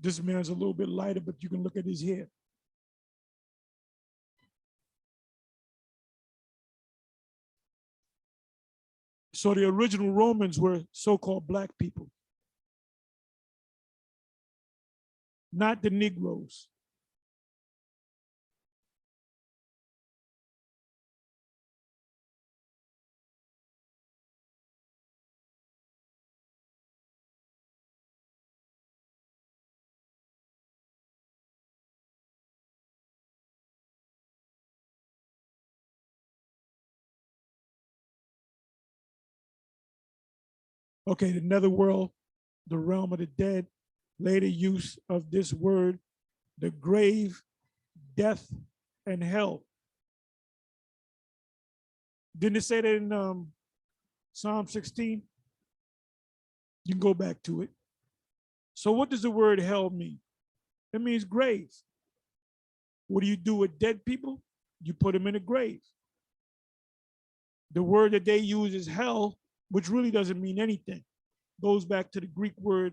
This man's a little bit lighter, but you can look at his hair. So the original Romans were so-called black people, not the Negroes. Okay, the netherworld, the realm of the dead, later use of this word, the grave, death, and hell. Didn't it say that in Psalm 16? You can go back to it. So what does the word hell mean? It means grave. What do you do with dead people? You put them in a grave. The word that they use is hell, which really doesn't mean anything. Goes back to the Greek word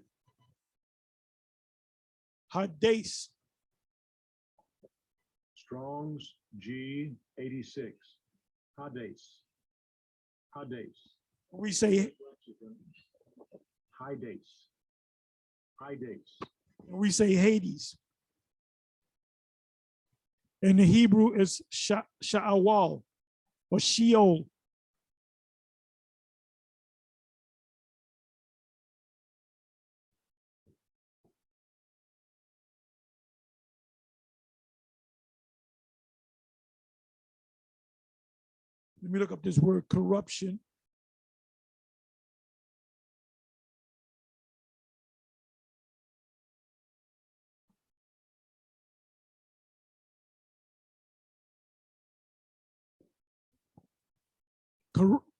Hades. Strong's G86. Hades. Hades. We say Hades. Hades. we say Hades. In the Hebrew, it's Sha'awal or Sheol. Let me look up this word corruption.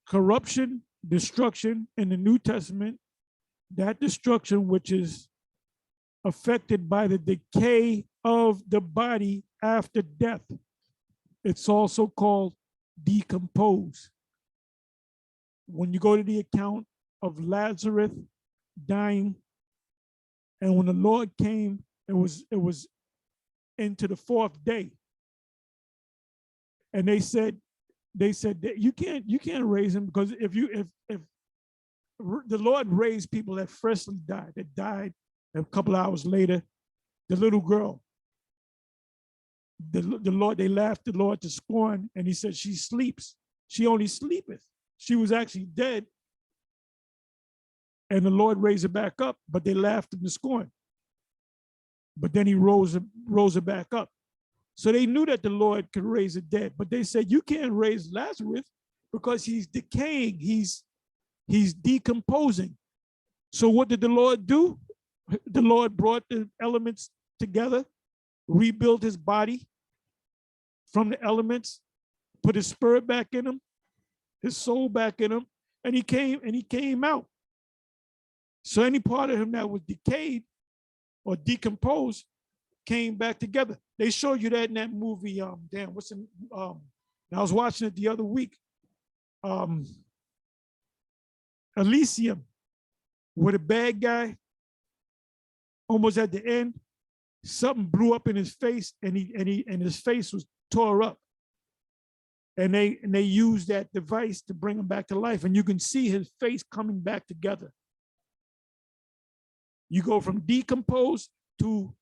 Corruption, destruction in the New Testament, that destruction which is affected by the decay of the body after death. It's also called decompose. When you go to the account of Lazarus dying, and when the Lord came, it was into the fourth day. And they said that you can't raise him, because if the Lord raised people that freshly died, that died a couple hours later, the little girl, the Lord, they laughed the Lord to scorn, and he said, she sleeps. She only sleepeth. She was actually dead. And the Lord raised her back up, but they laughed him to scorn. But then he rose her back up. So they knew that the Lord could raise the dead, but they said, you can't raise Lazarus because he's decaying, he's decomposing. So what did the Lord do? The Lord brought the elements together, rebuilt his body from the elements, put his spirit back in him, his soul back in him, and he came out. So any part of him that was decayed or decomposed came back together. They showed you that in that movie. I was watching it the other week. Elysium, where the bad guy, almost at the end, something blew up in his face, and his face was tore up. And they used that device to bring him back to life, and you can see his face coming back together. You go from decompose to,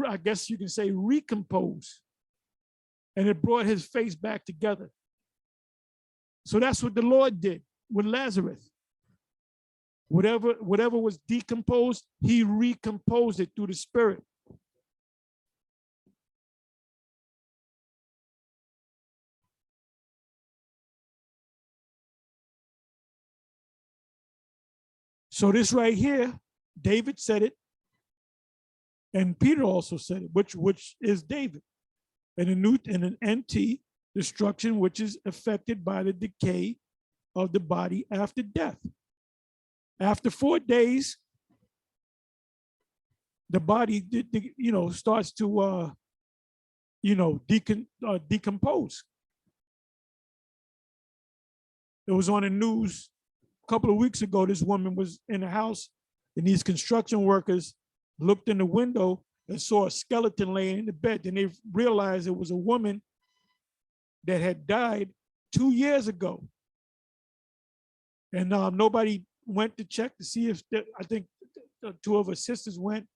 I guess you can say, recompose. and it brought his face back together. So that's what the Lord did with Lazarus. Whatever was decomposed, he recomposed it through the Spirit. So this right here, David said it, and Peter also said it, which is David. And an NT, destruction which is affected by the decay of the body after death. After 4 days, the body starts to decompose. It was on the news a couple of weeks ago. This woman was in a house, and these construction workers looked in the window and saw a skeleton laying in the bed. Then they realized it was a woman that had died 2 years ago. And nobody went to check to see if, I think 2 of her sisters went.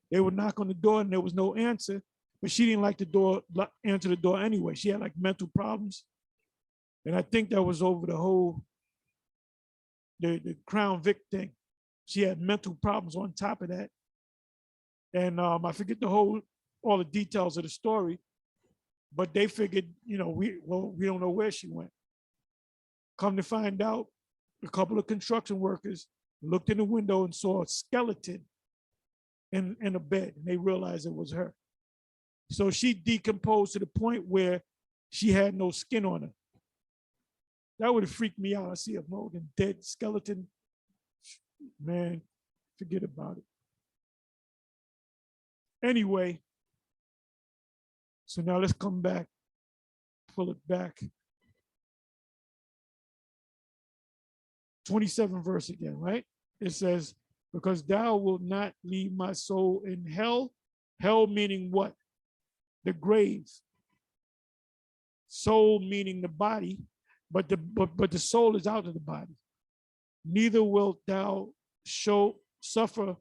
They would knock on the door and there was no answer, but she didn't like answer the door anyway. She had like mental problems. And I think that was over the whole, the Crown Vic thing. She had mental problems on top of that. And I forget all the details of the story, but they figured, we don't know where she went. Come to find out, a couple of construction workers looked in the window and saw a skeleton in a bed, and they realized it was her. So she decomposed to the point where she had no skin on her. That would have freaked me out. I see a Morgan dead skeleton. Man, forget about it. Anyway, so now let's come back, pull it back. 27 verse again, right? It says, because thou wilt not leave my soul in hell. Hell meaning what? The grave. Soul meaning the body, but the soul is out of the body. Neither wilt thou suffer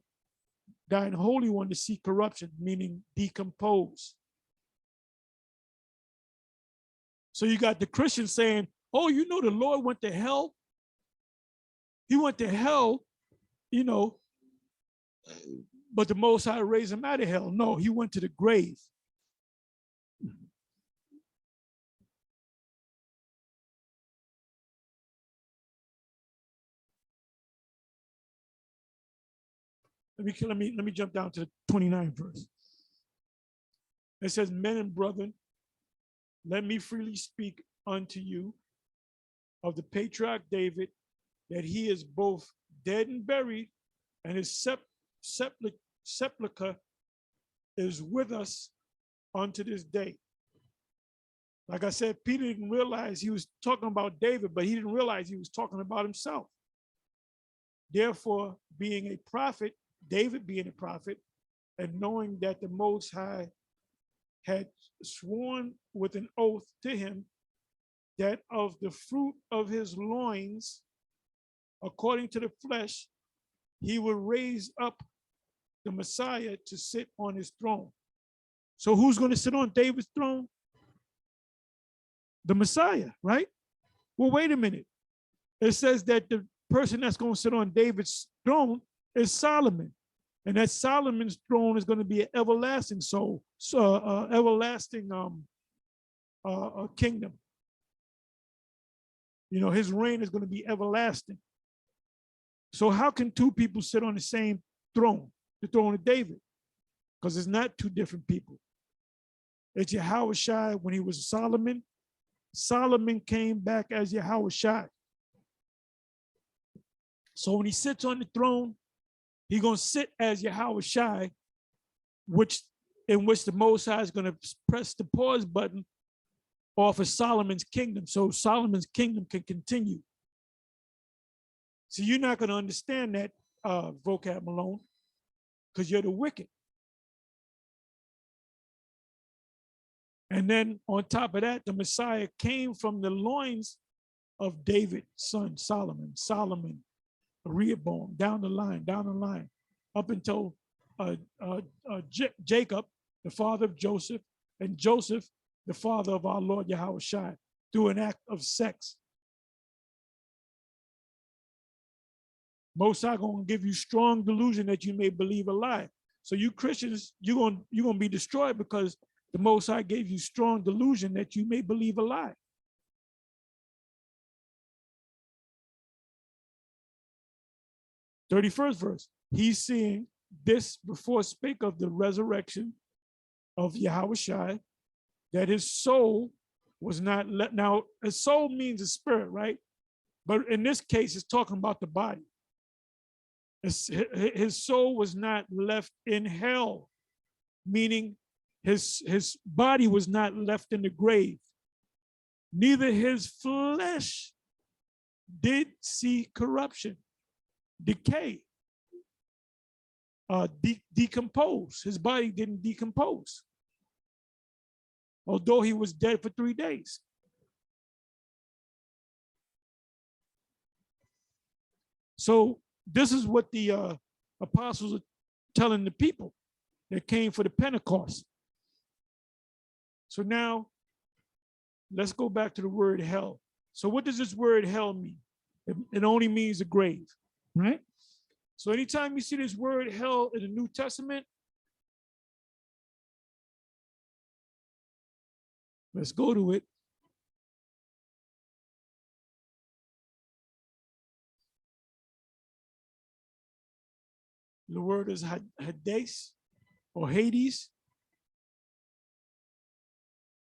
thine Holy One to see corruption, meaning decompose. So you got the Christians saying, oh, the Lord went to hell. He went to hell, but the Most High raised him out of hell. No, he went to the grave. Let me jump down to the 29th verse. It says, men and brethren, let me freely speak unto you of the patriarch David, that he is both dead and buried, and his sepulcher is with us unto this day. Like I said, Peter didn't realize he was talking about David, but he didn't realize he was talking about himself. Therefore, being a prophet, David being a prophet, and knowing that the Most High had sworn with an oath to him that of the fruit of his loins, according to the flesh, he would raise up the Messiah to sit on his throne. So who's going to sit on David's throne? The Messiah, right? Well, wait a minute. It says that the person that's going to sit on David's throne is Solomon. And that Solomon's throne is going to be an everlasting everlasting kingdom. His reign is going to be everlasting. So how can 2 people sit on the same throne, the throne of David? Because it's not 2 different people. It's Yahushua when he was Solomon. Solomon came back as Yahushua. So when he sits on the throne, he's going to sit as Yahushua, in which the Most High is going to press the pause button off of Solomon's kingdom, so Solomon's kingdom can continue. So you're not going to understand that vocab, Malone, because you're the wicked. And then on top of that, the Messiah came from the loins of David's son, Solomon, Rehoboam, down the line, up until Jacob, the father of Joseph, and Joseph, the father of our Lord Yahweh Shai, through an act of sex. Most High gonna give you strong delusion that you may believe a lie. So you Christians, you're gonna be destroyed because the Most High gave you strong delusion that you may believe a lie. 31st verse. He's seeing this before spake of the resurrection of Yahweh Shai, that his soul was not let. Now, a soul means a spirit, right? But in this case, it's talking about the body. His soul was not left in hell, meaning his body was not left in the grave. Neither his flesh did see corruption, decay, decompose. His body didn't decompose, although he was dead for 3 days. So this is what the apostles are telling the people that came for the Pentecost. So now let's go back to the word hell. So what does this word hell mean? It only means the grave, right? So anytime you see this word hell in the New Testament, let's go to it. The word is Hades or Hades,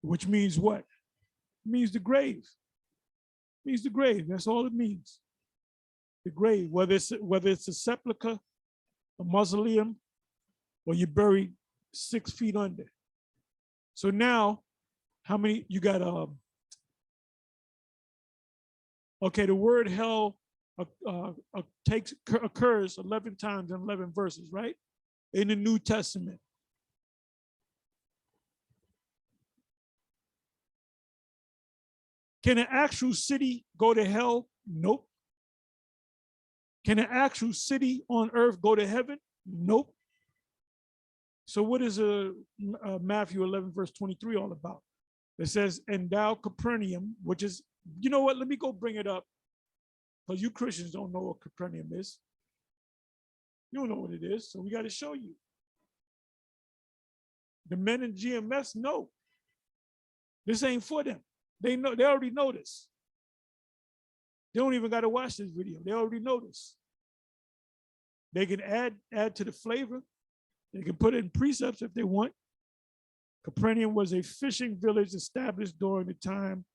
which means what? It means the grave. It means the grave. That's all it means. The grave, whether it's a sepulcher, a mausoleum, or you're buried 6 feet under. So now, how many you got? Okay, the word hell occurs 11 times in 11 verses, right? In the New Testament. Can an actual city go to hell? Nope. Can an actual city on earth go to heaven? Nope. So what is Matthew 11, verse 23 all about? It says, and thou Capernaum, which is, you know what, let me go bring it up, because you Christians don't know what Capernaum is. You don't know what it is, so we got to show you. The men in GMS know. This ain't for them. They know, they already know this. They don't even got to watch this video. They already know this. They can add to the flavor. They can put it in precepts if they want. Capernaum was a fishing village established during the time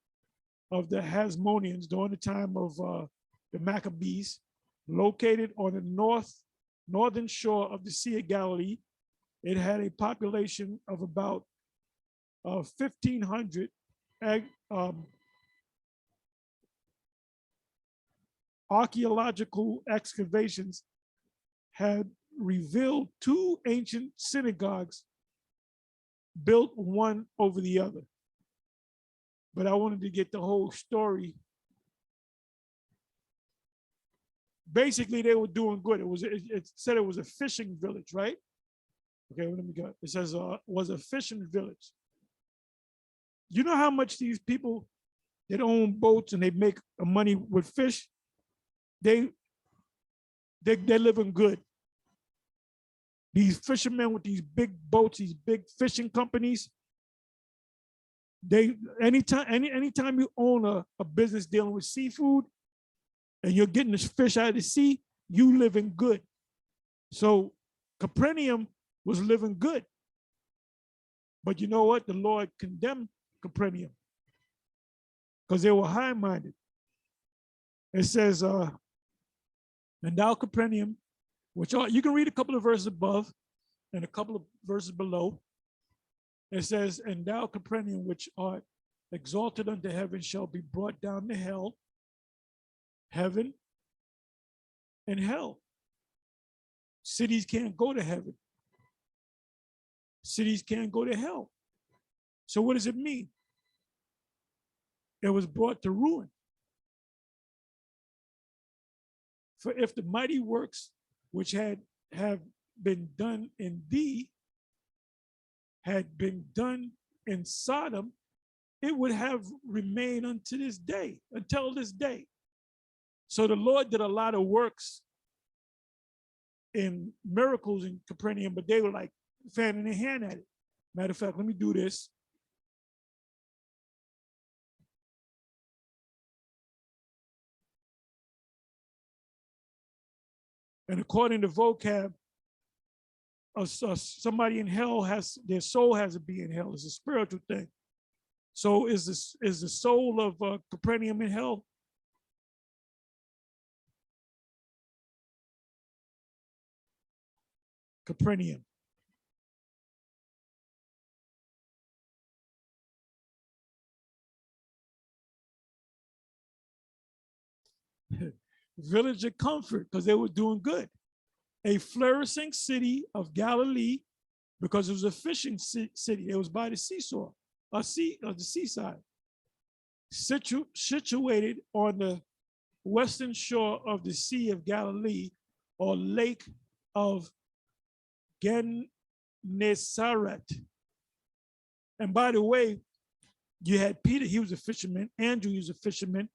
of the Hasmoneans, during the time of the Maccabees, located on the northern shore of the Sea of Galilee. It had a population of about 1,500 archaeological excavations had revealed 2 ancient synagogues built one over the other. But I wanted to get the whole story. Basically, they were doing good. It said it was a fishing village, right? Okay, let me go. It says was a fishing village. You know how much these people that own boats and they make money with fish? They're living good. These fishermen with these big boats, these big fishing companies, anytime you own a business dealing with seafood and you're getting this fish out of the sea, you living good. So Capernaum was living good. But you know what? The Lord condemned Capernaum because they were high-minded. It says, and thou Capernaum, which are, you can read a couple of verses above and a couple of verses below. It says, and thou Capernaum, which art exalted unto heaven, shall be brought down to hell, heaven, and hell. Cities can't go to heaven. Cities can't go to hell. So what does it mean? It was brought to ruin. For if the mighty works which have been done in thee had been done in Sodom, it would have remained until this day, until this day. So the Lord did a lot of works in miracles in Capernaum, but they were like fanning their hand at it. Matter of fact, let me do this. And according to vocab, somebody in hell has, their soul has to be in hell. It's a spiritual thing. So is the soul of Capernaum in hell? Capernaum. Village of comfort, because they were doing good. A flourishing city of Galilee, because it was a fishing city. It was by the seesaw, the seaside, situated on the western shore of the Sea of Galilee, or Lake of Gennesaret. And by the way, you had Peter, he was a fisherman. Andrew, he was a fisherman.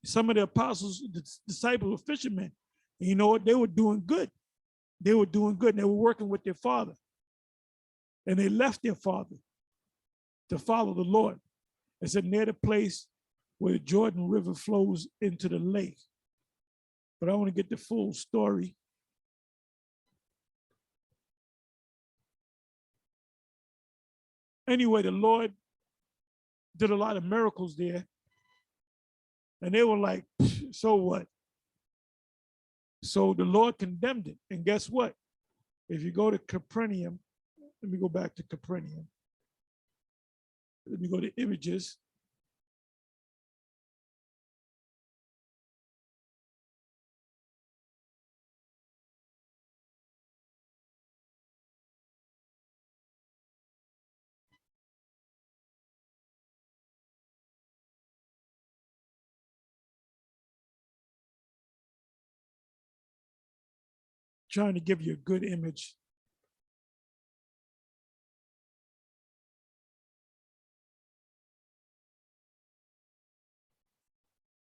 Some of the apostles, the disciples were fishermen. And you know what? They were doing good. They were doing good. And they were working with their father. And they left their father to follow the Lord. It's near the place where the Jordan River flows into the lake. But I want to get the full story. Anyway, the Lord did a lot of miracles there. And they were like, so what? So the Lord condemned it. And guess what? If you go to Capernaum, let me go back to Capernaum. Let me go to images. Trying to give you a good image.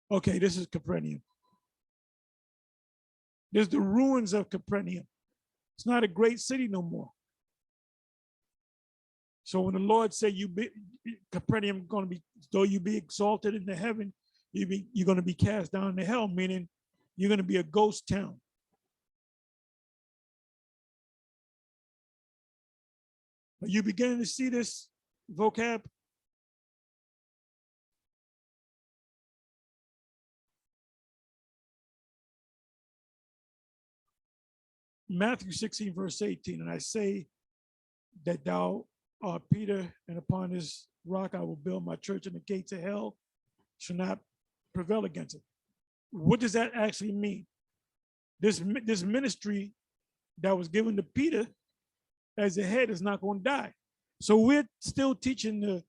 Okay, this is Capernaum. There's the ruins of Capernaum. It's not a great city no more. So when the Lord said, Capernaum going to be, though you be exalted into heaven, you're going to be cast down to hell, meaning you're going to be a ghost town. Are you beginning to see this vocab? Matthew 16, verse 18, and I say that thou art Peter, and upon this rock I will build my church, and the gates of hell shall not prevail against it. What does that actually mean? This ministry that was given to Peter as the head is not going to die. So we're still teaching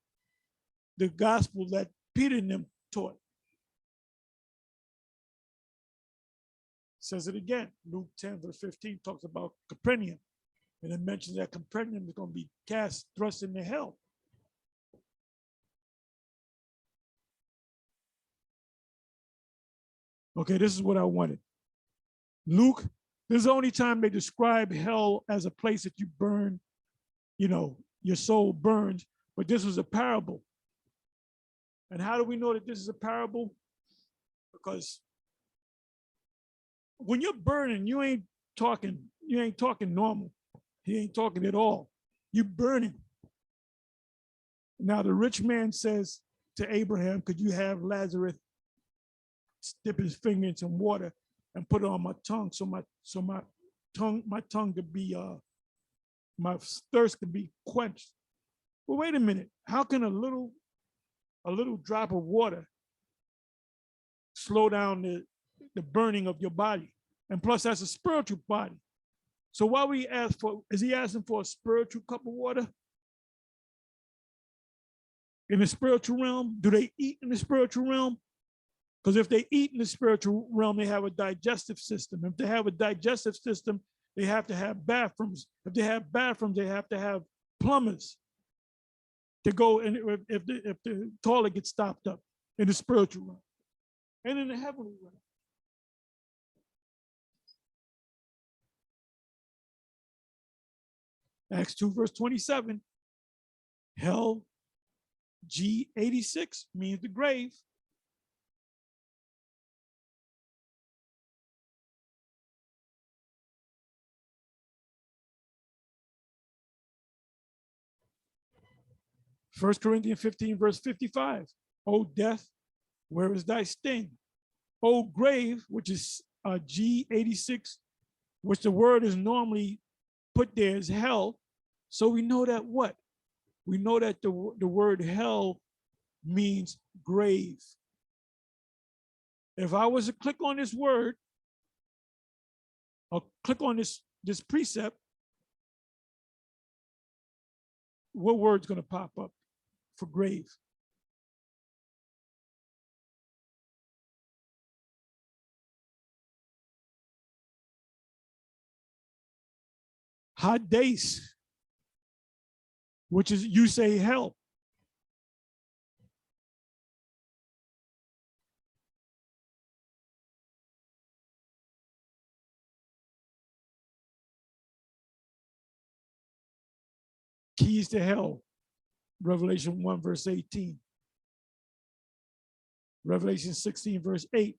the gospel that Peter and them taught. Says it again. Luke 10, verse 15 talks about Capernaum. And it mentions that Capernaum is going to be thrust into hell. Okay, this is what I wanted. Luke, this is the only time they describe hell as a place that you burn, your soul burns, but this was a parable. And how do we know that this is a parable? Because when you're burning, you ain't talking normal. He ain't talking at all. You're burning. Now the rich man says to Abraham, could you have Lazarus dip his finger in some water and put it on my tongue so my tongue could be my thirst could be quenched. Well, wait a minute. How can a little drop of water slow down the burning of your body? And plus, that's a spiritual body. So why we ask for, is he asking for a spiritual cup of water? In the spiritual realm, do they eat in the spiritual realm? Because if they eat in the spiritual realm, they have a digestive system. If they have a digestive system, they have to have bathrooms. If they have bathrooms, they have to have plumbers. to go, and if the toilet gets stopped up in the spiritual realm and in the heavenly realm. Acts 2 verse 27, hell, G86 means the grave. First Corinthians 15 verse 55, O death, where is thy sting? O grave, which is G86, which the word is normally put there as hell. So we know that what? We know that the word hell means grave. If I was to click on this word, or click on this precept, what word's going to pop up for grave? Hades, which is, you say hell. Keys to hell, Revelation 1 verse 18. Revelation 16 verse 8.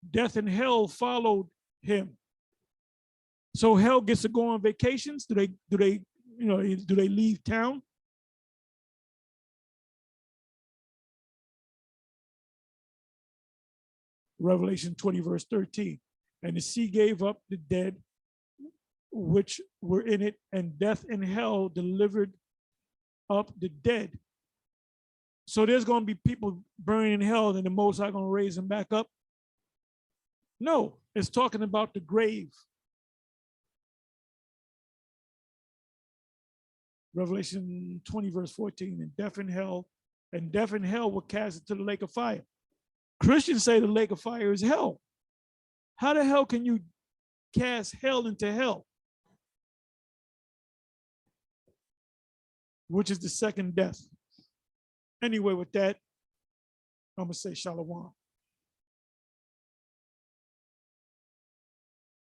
Death and hell followed him. So hell gets to go on vacations? Do they leave town? Revelation 20 verse 13. And the sea gave up the dead which were in it, and death and hell delivered up the dead. So there's going to be people burning in hell, and the Most High going to raise them back up? No, it's talking about the grave. Revelation 20 verse 14, and death and hell were cast into the lake of fire. Christians say the lake of fire is hell. How the hell can you cast hell into hell? Which is the second death. Anyway, with that, I'm going to say shalom.